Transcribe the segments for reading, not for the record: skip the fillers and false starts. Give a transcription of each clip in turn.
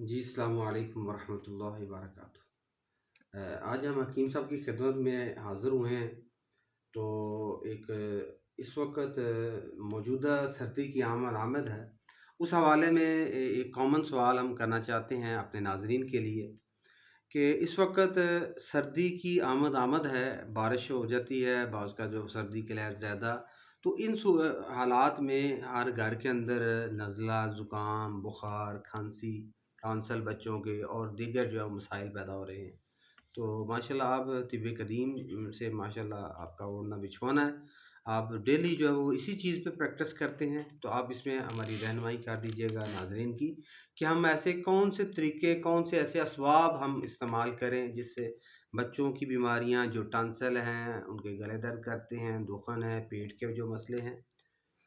جی السلام علیکم ورحمۃ اللہ وبرکاتہ۔ آج ہم حکیم صاحب کی خدمت میں حاضر ہوئے ہیں۔ تو ایک اس وقت موجودہ سردی کی آمد ہے، اس حوالے میں ایک کامن سوال ہم کرنا چاہتے ہیں اپنے ناظرین کے لیے کہ اس وقت سردی کی آمد ہے، بارش ہو جاتی ہے، بعض کا جو سردی کی لہر زیادہ، تو ان حالات میں ہر گھر کے اندر نزلہ، زکام، بخار، کھانسی، ٹانسل بچوں کے اور دیگر جو ہے مسائل پیدا ہو رہے ہیں۔ تو ماشاءاللہ آپ طب قدیم سے ماشاءاللہ آپ کا اوڑھنا بچھوانا ہے، آپ ڈیلی جو ہے وہ اسی چیز پہ پریکٹس کرتے ہیں، تو آپ اس میں ہماری رہنمائی کر دیجیے گا ناظرین کی کہ ہم ایسے کون سے طریقے، کون سے ایسے اسباب ہم استعمال کریں جس سے بچوں کی بیماریاں جو ٹانسل ہیں، ان کے گلے درد کرتے ہیں، دخن ہے، پیٹ کے جو مسئلے ہیں،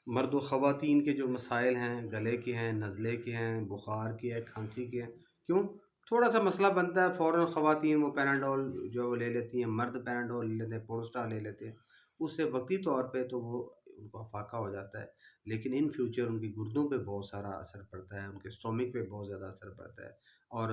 مرد و خواتین کے جو مسائل ہیں، گلے کے ہیں، نزلے کے ہیں، بخار کے ہیں، کھانسی کے ہیں، کیوں تھوڑا سا مسئلہ بنتا ہے فوراً خواتین وہ پیراڈول جو وہ لے لیتی ہیں، مرد پیراڈول لے لیتے ہیں، پونسٹا لے لیتے ہیں، اس سے وقتی طور پہ تو وہ ان کو افاقہ ہو جاتا ہے، لیکن ان فیوچر ان کی گردوں پہ بہت سارا اثر پڑتا ہے، ان کے اسٹومک پہ بہت زیادہ اثر پڑتا ہے، اور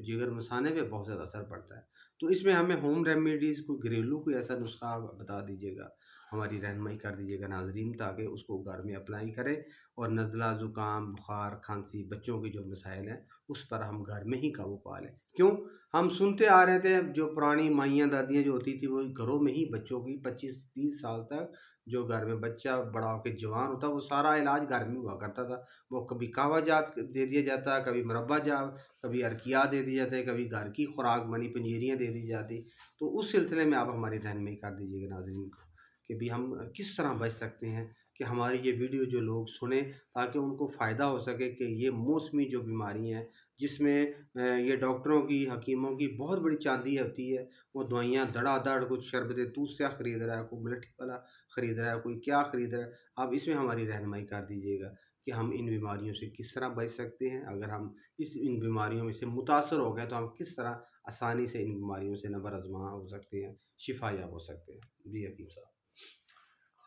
جگر مثانے پہ بہت زیادہ اثر پڑتا ہے۔ تو اس میں ہمیں ہوم ریمیڈیز کوئی گھریلو کوئی ایسا نسخہ آپ بتا دیجیے گا، ہماری رہنمائی کر دیجیے گا ناظرین، تاکہ اس کو گھر میں اپلائی کریں اور نزلہ، زکام، بخار، کھانسی بچوں کی جو مسائل ہیں اس پر ہم گھر میں ہی قابو پا لیں۔ کیوں ہم سنتے آ رہے تھے، جو پرانی مائیاں دادیاں جو ہوتی تھی وہ گھروں میں ہی بچوں کی 25-30 سال تک جو گھر میں بچہ بڑا ہو کے جوان ہوتا وہ سارا علاج گھر میں ہوا کرتا تھا، وہ کبھی قہوہ جات دے دیا جاتا، کبھی مربع جات، کبھی ارکیات دے دی جاتے، کبھی گھر کی خوراک بنی پنجیریاں دے دی جاتی۔ تو اس سلسلے میں آپ ہماری رہنمائی کر دیجیے گا ناظرین کو کہ بھی ہم کس طرح بچ سکتے ہیں کہ ہماری یہ ویڈیو جو لوگ سنیں تاکہ ان کو فائدہ ہو سکے کہ یہ موسمی جو بیماری ہیں جس میں یہ ڈاکٹروں کی، حکیموں کی بہت بڑی چاندی ہوتی ہے، وہ دوائیاں دڑا دڑ، کچھ شربت توسیہ خرید رہا ہے، کوئی ملٹھی والا خرید رہا ہے، کوئی کیا خرید رہا ہے۔ آپ اس میں ہماری رہنمائی کر دیجیے گا کہ ہم ان بیماریوں سے کس طرح بچ سکتے ہیں، اگر ہم ان بیماریوں میں سے متاثر ہو گئے تو ہم کس طرح آسانی سے ان بیماریوں سے نبر آزما ہو سکتے ہیں، شفا یاب ہو سکتے ہیں۔ جی حکیم صاحب۔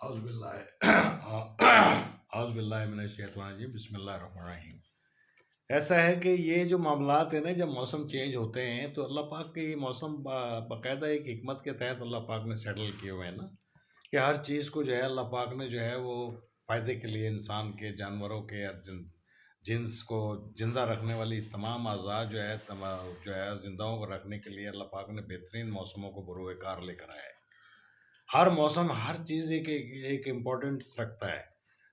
اعوذ باللہ اعوذ باللہ من الشیطان الرجیم، بسم اللہ الرحمن الرحیم۔ ایسا ہے کہ یہ جو معاملات ہیں نا، جب موسم چینج ہوتے ہیں تو اللہ پاک کے یہ موسم باقاعدہ ایک حکمت کے تحت اللہ پاک نے سیٹل کیے ہوئے ہیں نا، کہ ہر چیز کو جو ہے اللہ پاک نے جو ہے وہ فائدے کے لیے انسان کے، جانوروں کے، جنس کو زندہ رکھنے والی تمام اعضاء جو ہے زندہوں کو رکھنے کے لیے اللہ پاک نے بہترین موسموں کو بروئے کار لے کر آیا ہے۔ ہر موسم ہر چیز ایک امپورٹنٹ رکھتا ہے،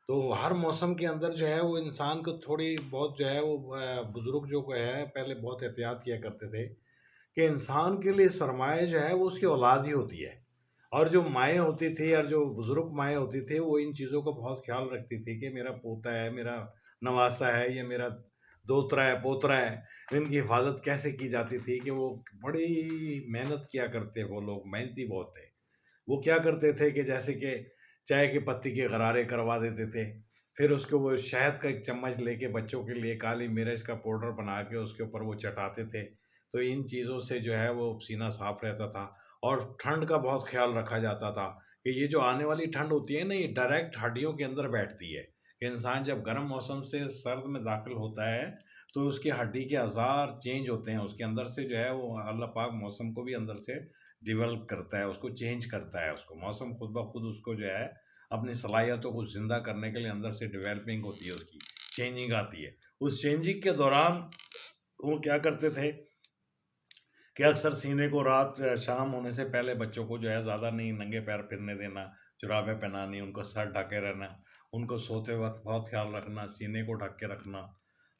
تو ہر موسم کے اندر جو ہے وہ انسان کو تھوڑی بہت جو ہے وہ بزرگ جو ہے پہلے بہت احتیاط کیا کرتے تھے کہ انسان کے لیے سرمایہ جو ہے وہ اس کی اولاد ہی ہوتی ہے، اور جو مائیں ہوتی تھی اور جو بزرگ مائیں ہوتی تھی وہ ان چیزوں کا بہت خیال رکھتی تھی کہ میرا پوتا ہے، میرا نواسا ہے، یہ میرا دوترا ہے، پوترا ہے۔ ان کی حفاظت کیسے کی جاتی تھی کہ وہ بڑی محنت کیا کرتے، وہ لوگ محنتی بہت تھے۔ وہ کیا کرتے تھے کہ جیسے کہ چائے کی پتی کے غرارے کروا دیتے تھے، پھر اس کو وہ شہد کا ایک چمچ لے کے بچوں کے لیے کالی مرچ کا پاؤڈر بنا کے اس کے اوپر وہ چٹاتے تھے، تو ان چیزوں سے جو ہے وہ سینہ صاف رہتا تھا، اور ٹھنڈ کا بہت خیال رکھا جاتا تھا کہ یہ جو آنے والی ٹھنڈ ہوتی ہے نا، یہ ڈائریکٹ ہڈیوں کے اندر بیٹھتی ہے، کہ انسان جب گرم موسم سے سرد میں داخل ہوتا ہے تو اس کی ہڈی کے اعضاء چینج ہوتے ہیں، اس کے اندر سے جو ہے وہ اللہ پاک موسم کو بھی اندر سے ڈیولپ کرتا ہے، اس کو چینج کرتا ہے، اس کو موسم خود بخود اس کو جو ہے اپنی صلاحیتوں کو زندہ کرنے کے لیے اندر سے ڈیولپنگ ہوتی ہے، اس کی چینجنگ آتی ہے۔ اس چینجنگ کے دوران وہ کیا کرتے تھے کہ اکثر سینے کو رات شام ہونے سے پہلے بچوں کو جو ہے زیادہ نہیں ننگے پیر پھرنے دینا، جرابیں پہنانی، ان کو سر ڈھکے رہنا، ان کو سوتے وقت بہت خیال رکھنا، سینے کو ڈھک کے رکھنا،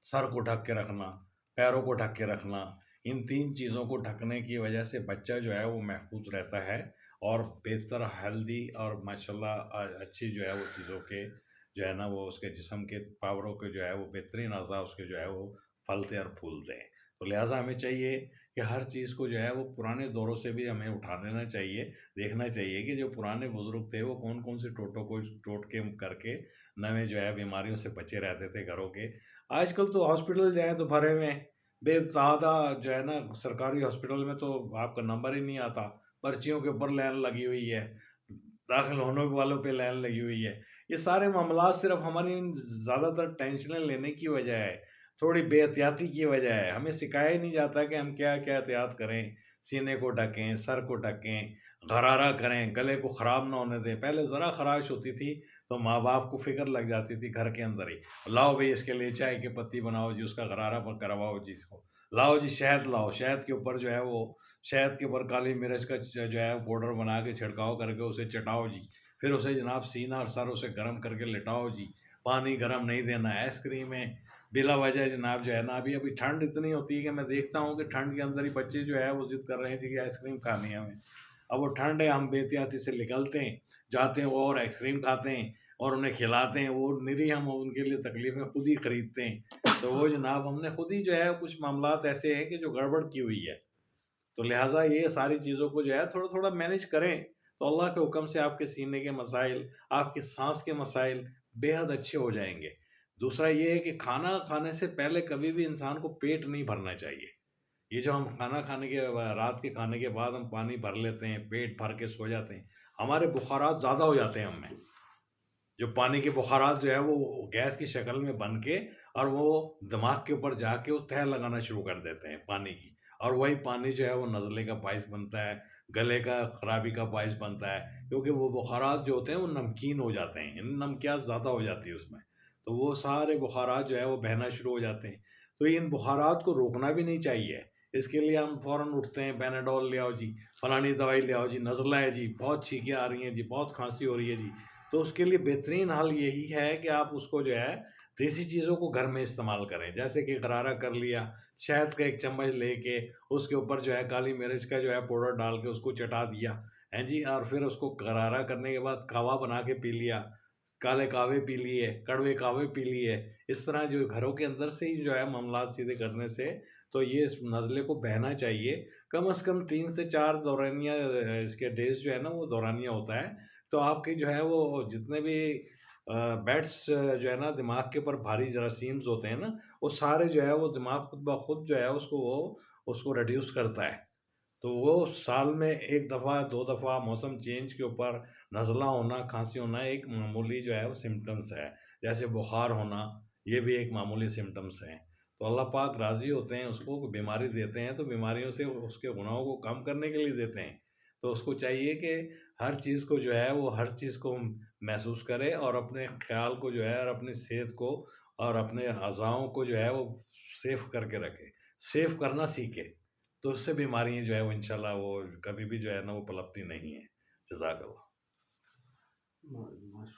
سر کو ڈھک کے رکھنا، پیروں کو ڈھک کے رکھنا۔ ان تین چیزوں کو ڈھکنے کی وجہ سے بچہ جو ہے وہ محفوظ رہتا ہے، اور بہتر ہیلدی اور ماشاءاللہ اچھی جو ہے وہ چیزوں کے جو ہے نا وہ اس کے جسم کے پاوروں کے جو ہے وہ بہترین اعضاء اس کے جو ہے وہ پھلتے اور پھولتے ہیں۔ تو لہٰذا ہمیں چاہیے کہ ہر چیز کو جو ہے وہ پرانے دوروں سے بھی ہمیں اٹھا لینا چاہیے، دیکھنا چاہیے کہ جو پرانے بزرگ تھے وہ کون کون سے ٹوٹوں کو ٹوٹ کے کر کے نئے جو ہے بیماریوں سے بچے رہتے تھے گھروں کے۔ آج کل تو ہاسپٹل جو ہے تو بھرے ہوئے ہیں، بے تعداد جو ہے نا، سرکاری ہاسپٹل میں تو آپ کا نمبر ہی نہیں آتا، پرچیوں کے اوپر لائن لگی ہوئی ہے، داخل ہونے والوں پہ لائن لگی ہوئی ہے۔ یہ سارے معاملات صرف ہماری زیادہ تر ٹینشنیں لینے کی وجہ ہے، تھوڑی بے احتیاطی کی وجہ ہے. ہمیں سکھایا ہی نہیں جاتا کہ ہم کیا کیا احتیاط کریں. سینے کو ڈھکیں، سر کو ڈھکیں، غرارہ کریں، گلے کو خراب نہ ہونے دیں. پہلے ذرا خراش ہوتی تھی تو ماں باپ کو فکر لگ جاتی تھی گھر کے اندر ہی. لاؤ بھائی اس کے لیے چائے کی پتی بناؤ جی، اس کا غرارہ پر کرواؤ جی اس کو. لاؤ جی شہد لاؤ، شہد کے اوپر جو ہے وہ شہد کے اوپر کالی مرچ کا جو ہے پاؤڈر بنا کے چھڑکاؤ کر کے اسے چٹاؤ جی. پھر اسے جناب سینہ اور سر اسے گرم کر کے لٹاؤ جی. پانی گرم نہیں دینا. آئس کریمیں بلا وجہ جناب جو ہے نا، ابھی ٹھنڈ اتنی ہوتی ہے کہ میں دیکھتا ہوں کہ ٹھنڈ کے اندر ہی بچے جو ہے وہ ضد کر رہے ہیں کہ آئس کریم کھانی ہے ہمیں. اب وہ ٹھنڈ ہے، ہم بے احتیاطی سے نکلتے ہیں، جاتے ہیں اور آئس کریم کھاتے ہیں اور انہیں کھلاتے ہیں. وہ نری ہم ان کے لیے تکلیفیں خود ہی خریدتے ہیں. تو وہ جناب ہم نے خود ہی جو ہے کچھ معاملات ایسے ہیں کہ جو گڑبڑ کی ہوئی ہے. تو لہٰذا یہ ساری چیزوں کو جو ہے تھوڑا تھوڑا مینیج کریں تو اللہ کے حکم سے آپ کے سینے کے مسائل، آپ کی سانس کے مسائل بے حد اچھے ہو جائیں گے. دوسرا یہ ہے کہ کھانا کھانے سے پہلے کبھی بھی انسان کو پیٹ نہیں بھرنا چاہیے. یہ جو ہم کھانا کھانے کے رات کے کھانے کے بعد ہم پانی بھر لیتے ہیں، پیٹ بھر کے سو جاتے ہیں، ہمارے بخارات زیادہ ہو جاتے ہیں. ہم میں جو پانی کے بخارات جو ہے وہ گیس کی شکل میں بن کے اور وہ دماغ کے اوپر جا کے وہ تہ لگانا شروع کر دیتے ہیں پانی کی. اور وہی پانی جو ہے وہ نزلے کا باعث بنتا ہے، گلے کا خرابی کا باعث بنتا ہے، کیونکہ وہ بخارات جو ہوتے ہیں وہ نمکین ہو جاتے ہیں، نمکیات زیادہ ہو جاتی ہے اس میں. تو وہ سارے بخارات جو ہے وہ بہنا شروع ہو جاتے ہیں. تو ان بخارات کو روکنا بھی نہیں چاہیے. اس کے لیے ہم فوراً اٹھتے ہیں، بیناڈول لے آؤ جی، فلانی دوائی لے آؤ جی، نزلہ ہے جی، بہت چھینکیں آ رہی ہیں جی، بہت کھانسی ہو رہی ہے جی. تو اس کے لیے بہترین حل یہی ہے کہ آپ اس کو جو ہے دیسی چیزوں کو گھر میں استعمال کریں. جیسے کہ غرارہ کر لیا، شہد کا ایک چمچ لے کے اس کے اوپر جو ہے کالی مرچ کا جو ہے پاؤڈر ڈال کے اس کو چٹا دیا ہیں جی، اور پھر اس کو غرارہ کرنے کے بعد کہوا بنا کے پی لیا، کالے کہوے پی لیے، کڑوے کہوے پی لیے. اس طرح جو گھروں کے اندر سے ہی جو ہے معاملات سیدھے کرنے سے تو یہ اس نزلے کو بہنا چاہیے. کم از کم 3 سے 4 دورانیہ اس کے ڈیز جو ہے نا وہ دورانیہ ہوتا ہے. تو آپ کی جو ہے وہ جتنے بھی بیٹس جو ہے نا دماغ کے اوپر بھاری جراثیمز ہوتے ہیں نا، وہ سارے جو ہے وہ دماغ خود بخود جو ہے اس کو ریڈیوس کرتا ہے. تو وہ سال میں 1 دفعہ 2 دفعہ موسم چینج کے اوپر نزلہ ہونا، کھانسی ہونا ایک معمولی جو ہے وہ سمٹمس ہے. جیسے بخار ہونا، یہ بھی ایک معمولی سمٹمس ہیں. تو اللہ پاک راضی ہوتے ہیں، اس کو بیماری دیتے ہیں تو بیماریوں سے اس کے گناہوں کو کم کرنے کے لیے دیتے ہیں. تو اس کو چاہیے کہ ہر چیز کو جو ہے وہ ہر چیز کو محسوس کرے اور اپنے خیال کو جو ہے اور اپنی صحت کو اور اپنے اعضاؤں کو جو ہے وہ سیف کر کے رکھے، سیف کرنا سیکھے. تو اس سے بیماریاں جو ہے وہ انشاءاللہ وہ کبھی بھی جو ہے نا وہ پلپتی نہیں ہیں. جزاک اللہ. ماشاء